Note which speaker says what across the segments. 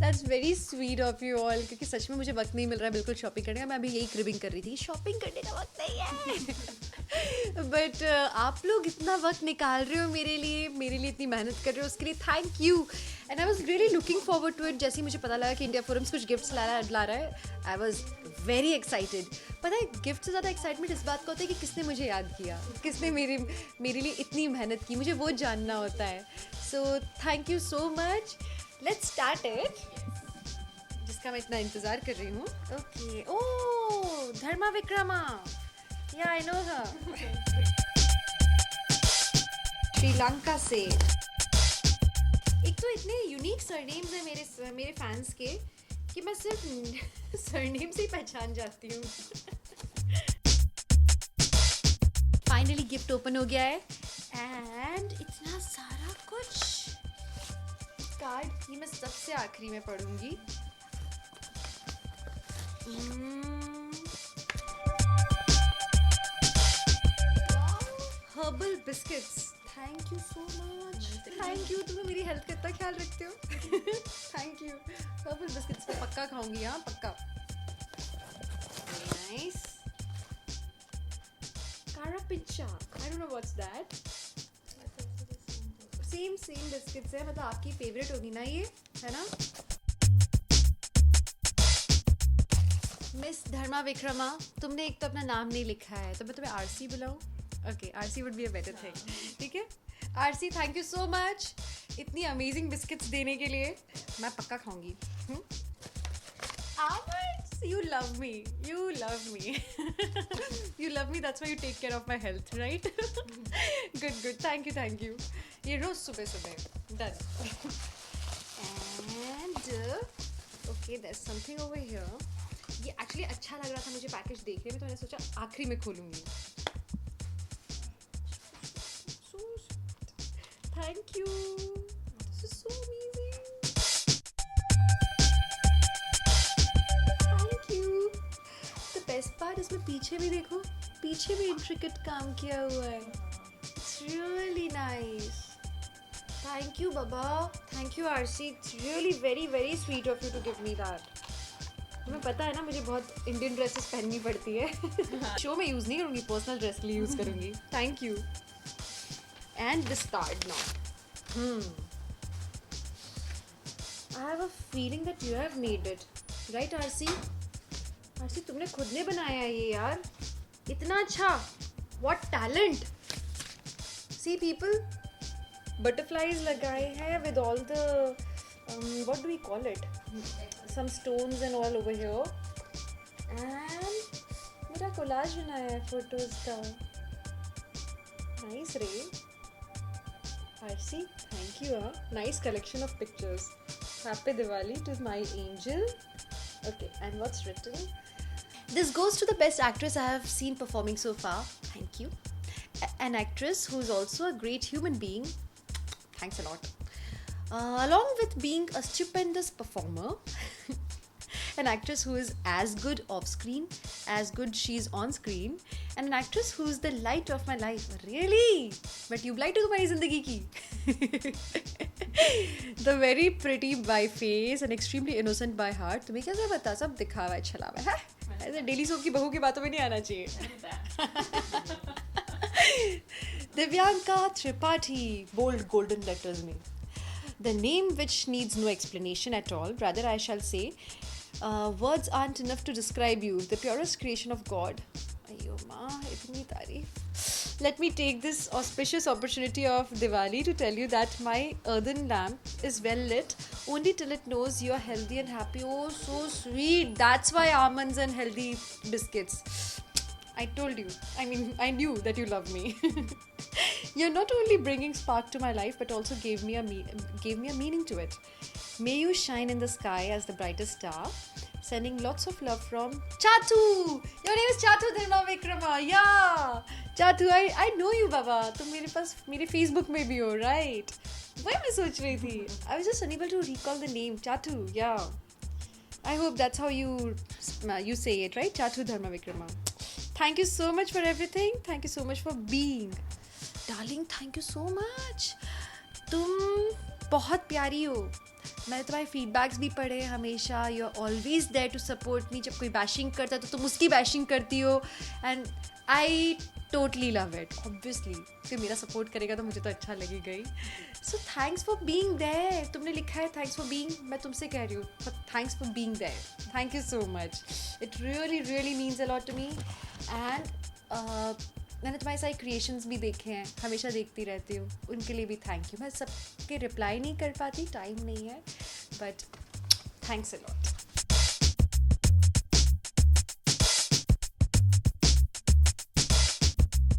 Speaker 1: That's very sweet of you all, क्योंकि सच में मुझे वक्त नहीं मिल रहा है बिल्कुल शॉपिंग करने का. मैं अभी यही क्रिबिंग कर रही थी, शॉपिंग करने का वक्त नहीं है. बट आप लोग इतना वक्त निकाल रहे हो मेरे लिए इतनी मेहनत कर रहे हो, उसके लिए thank you. And I was really looking forward to it. जैसे ही मुझे पता लगा कि इंडिया फोरम्स कुछ गिफ्ट्स ला रहा है, आई वॉज वेरी एक्साइटेड. पता है, गिफ्ट से ज़्यादा एक्साइटमेंट इस बात का होता है कि किसने मुझे याद किया, किसने मेरे लिए इतनी मेहनत की, मुझे वो जानना होता है. सो thank you so much. Let's start it, जिसका मैं इतना इंतज़ार कर रही हूँ. ओके. ओह, धर्मा विक्रमा. या आई नो हर. श्रीलंका से. एक तो इतने यूनिक सरनेम्स हैं मेरे फैंस के कि मैं सिर्फ सरनेम से ही पहचान जाती हूँ. फाइनली गिफ्ट ओपन हो गया है एंड इतना सारा कुछ. कार्ड ये मैं सबसे आखिरी में पढ़ूंगी. Herbal biscuits. Thank you so much. Thank you. तुम्हें मेरी हेल्थ का इतना ख्याल रखते हो. Thank you. हर्बल बिस्किट्स मैं पक्का खाऊंगी. हाँ पक्का. नाइस. कारा pizza. I don't know what's that. Same biscuits है, मतलब आपकी फेवरेट होगी ना ये, है ना. मिस धर्मा विक्रमा, तुमने एक तो अपना नाम नहीं लिखा है, तो मैं तुम्हें आरसी बुलाऊं. Okay, R C would be a better thing. ठीक है R C, thank you so much इतनी अमेजिंग बिस्किट्स देने के लिए. मैं पक्का खाऊंगी. Almonds, you love me. You love me. You love me, that's why you take care of my health, right? Good. Thank you. ये रोज सुबह. Done. And okay, there's something over here. ये actually अच्छा लग रहा था मुझे पैकेज देखने में, तो मैंने सोचा आखिरी में खोलूंगी. Thank you. This is so amazing. Thank you. The best part, इसमें पीछे भी देखो, पीछे भी इंट्रिकेट काम किया हुआ है. It's really nice. Thank you बाबा. Thank you RC. It's really very very sweet of you to give me that. तुम्हें पता है ना मुझे बहुत इंडियन ड्रेसेस पहननी पड़ती है. शो में यूज़ नहीं करूँगी, पर्सनल ड्रेस के लिए यूज़ करूँगी. Thank you. And this card now. I have a feeling that you have made it, right RC. RC तुमने खुद ने बनाया है ये यार, इतना अच्छा. What talent. See people, butterflies लगाए हैं with all the what do we call it, some stones and all over here. And मेरा कोलाज बनाया है फोटोज का. नाइस रे. RC thank you. Nice collection of pictures. Happy Diwali to my angel. Okay, and what's written? This goes to the best actress I have seen performing so far. Thank you. An actress who is also a great human being. Thanks a lot. Along with being a stupendous performer, an actress who is as good off screen as good she's on screen, and an actress who is the light of my life. Really? But you light हो मेरी जिंदगी की. The very pretty by face and extremely innocent by heart. तुम्हें कैसे पता, सब दिखावा है छलावा है. ऐसे डेली सोप की बहू की बातों में नहीं आना चाहिए. Divyanka Tripathi, bold golden letters में. The name which needs no explanation at all. Rather, I shall say, words aren't enough to describe you. The purest creation of God. Ayyo ma, itni tareef. Let me take this auspicious opportunity of Diwali to tell you that my earthen lamp is well lit only till it knows you're healthy and happy. Oh, so sweet. That's why almonds and healthy biscuits. I told you. I mean, I knew that you love me. You're not only bringing spark to my life, but also gave me a meaning to it. May you shine in the sky as the brightest star. Sending lots of love from Chatu. Your name is Chatu Dharma Vikrama. Yeah, Chatu. I know you, Baba. तुम मेरे पास मेरे Facebook में भी हो, right? वही मैं सोच रही थी. I was just unable to recall the name. Chatu. Yeah. I hope that's how you say it, right? Chatu Dharma Vikrama. Thank you so much for everything. Thank you so much for being. Darling, thank you so much. तुम बहुत प्यारी हो. मैंने तुम्हारे feedbacks भी पढ़े हमेशा. You are always there to support me. जब कोई बैशिंग करता है तो तुम उसकी बैशिंग करती हो. And I totally love it. Obviously कोई मेरा सपोर्ट करेगा तो मुझे तो अच्छा लगेगा ही. So thanks for being there. तुमने लिखा है थैंक्स फॉर बीइंग. मैं तुमसे कह रही हूँ thanks for being there. Thank you so much. It really really means a lot to me. And मैंने तुम्हारे सारे क्रिएशंस भी देखे हैं, हमेशा देखती रहती हूँ. उनके लिए भी थैंक यू. मैं सबके रिप्लाई नहीं कर पाती, टाइम नहीं है, बट थैंक्स अ लॉट.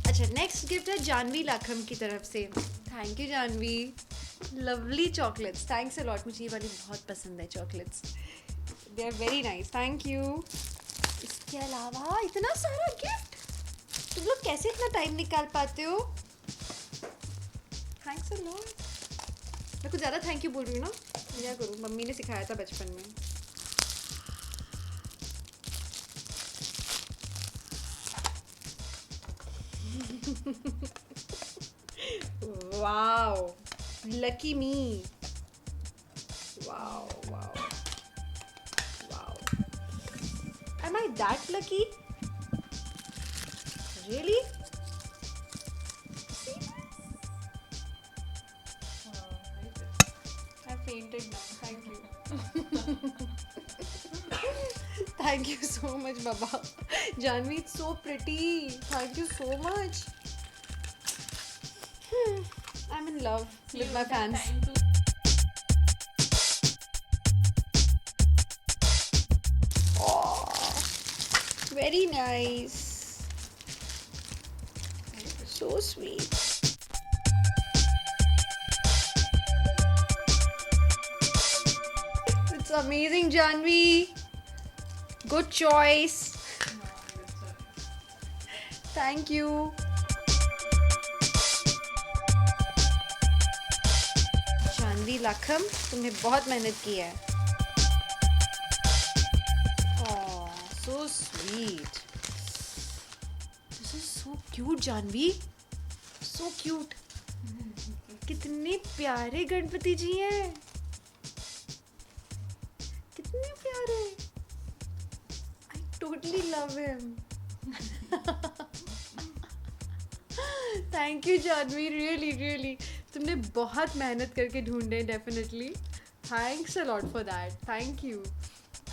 Speaker 1: अच्छा, नेक्स्ट गिफ्ट है जानवी लाखम की तरफ से. Thank you Janvi. Lovely chocolates. Thanks a lot. मुझे ये वाली बहुत पसंद है chocolates. They are very nice. Thank you. इसके अलावा इतना सारा गिफ्ट. तुम लोग कैसे इतना टाइम निकाल पाते हो? Thanks a lot. मैं कुछ ज़्यादा थैंक यू बोल रही हूँ ना. क्या करूँ, मम्मी ने सिखाया था बचपन में. Wow, lucky me. Wow, wow, wow. Am I that lucky? Really? I fainted now. Thank you. Thank you so much, Baba. Janvi, it's so pretty. Thank you so much. I'm in love with my fans. Oh, very nice. So sweet. It's amazing, Janvi. Good choice. Thank you. Janvi लाखम, तुमने बहुत मेहनत की है. Oh, so sweet. This is so cute, Janvi. So cute. कितने प्यारे गणपति जी हैं. कितने प्यारे. I totally love him. Thank you, Janvi. Really, really. तुमने बहुत मेहनत करके ढूंढे. Definitely. Thanks a lot for that. Thank you.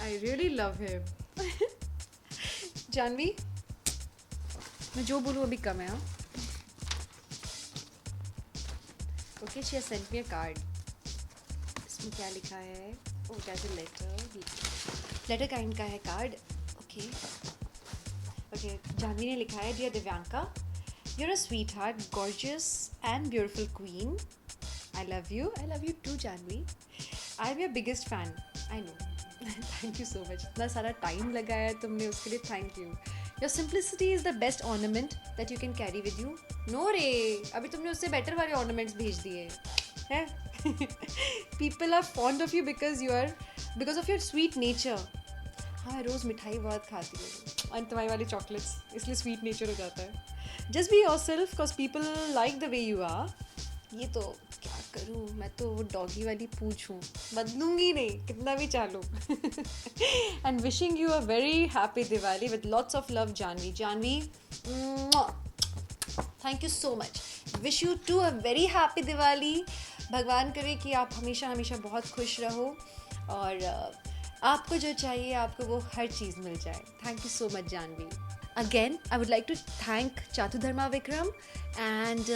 Speaker 1: I really love him. Janvi, मैं जो बोलूँ अभी कम है. हाँ, okay. She has sent me a card. इसमें क्या लिखा है? ओ, कैसे लेटर काइंड का है कार्ड. Okay okay. जानवी ने लिखा है, dear Divyanka, you're a sweetheart, gorgeous and beautiful queen. I love you. I love you too, Janvi. I'm your biggest fan. I know. Thank you so much. इतना सारा time लगाया है तुमने, उसके लिए thank you. Your simplicity is the best ornament that you can carry with you. No रे, अभी तुमने उससे बेटर वाले ornaments भेज दिए हैं. People are fond of you because of your sweet nature. हाँ, रोज़ मिठाई बहुत खाती हूँ और तुम्हारी वाली चॉकलेट्स, इसलिए स्वीट नेचर हो जाता है. Just be yourself because people like the way you are. ये तो क्या करूँ, मैं तो वो डॉगी वाली पूछ हूँ, बदलूंगी नहीं कितना भी चालू. And wishing you a very happy Diwali with lots of love, Janvi. Janvi, thank you so much. Wish you too a very happy Diwali. भगवान करे कि आप हमेशा हमेशा बहुत खुश रहो और आपको जो चाहिए आपको वो हर चीज़ मिल जाए. Thank you so much, Janvi. Again, I would like to thank Chatu Dharma Vikram and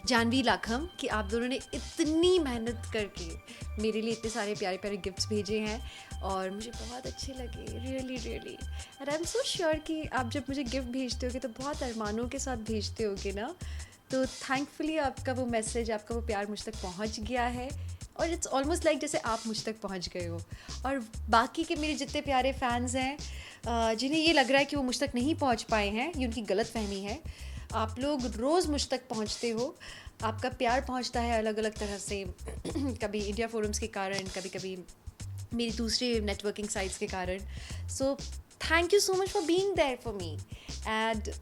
Speaker 1: Janvi लाखम कि आप दोनों ने इतनी मेहनत करके मेरे लिए इतने सारे प्यारे प्यारे गिफ्ट्स भेजे हैं और मुझे बहुत अच्छे लगे. Really really. And I am so sure कि आप जब मुझे गिफ्ट भेजते होगे तो बहुत अरमानों के साथ भेजते होगे ना. तो थैंकफुली आपका वो मैसेज, आपका वो प्यार मुझ तक पहुंच गया है और इट्स ऑलमोस्ट लाइक जैसे आप मुझ तक पहुंच गए हो. और बाकी के मेरे जितने प्यारे फैंस हैं जिन्हें ये लग रहा है कि वो मुझ तक नहीं पहुंच पाए हैं, ये उनकी गलत फहमी है. आप लोग रोज़ मुझ तक पहुंचते हो. आपका प्यार पहुंचता है अलग अलग तरह से. कभी इंडिया फोरम्स के कारण, कभी कभी मेरी दूसरे नेटवर्किंग साइट्स के कारण. So thank you so much for being there for me. And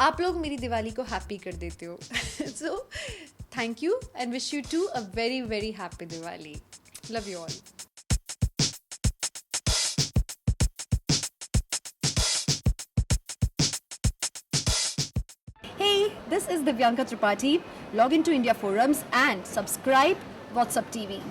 Speaker 1: आप लोग मेरी दिवाली को हैप्पी कर देते हो. So thank you and wish you too a very very happy Diwali. Love you all. Hey, this is Divyanka Tripathi. Log into India Forums and subscribe WhatsApp TV.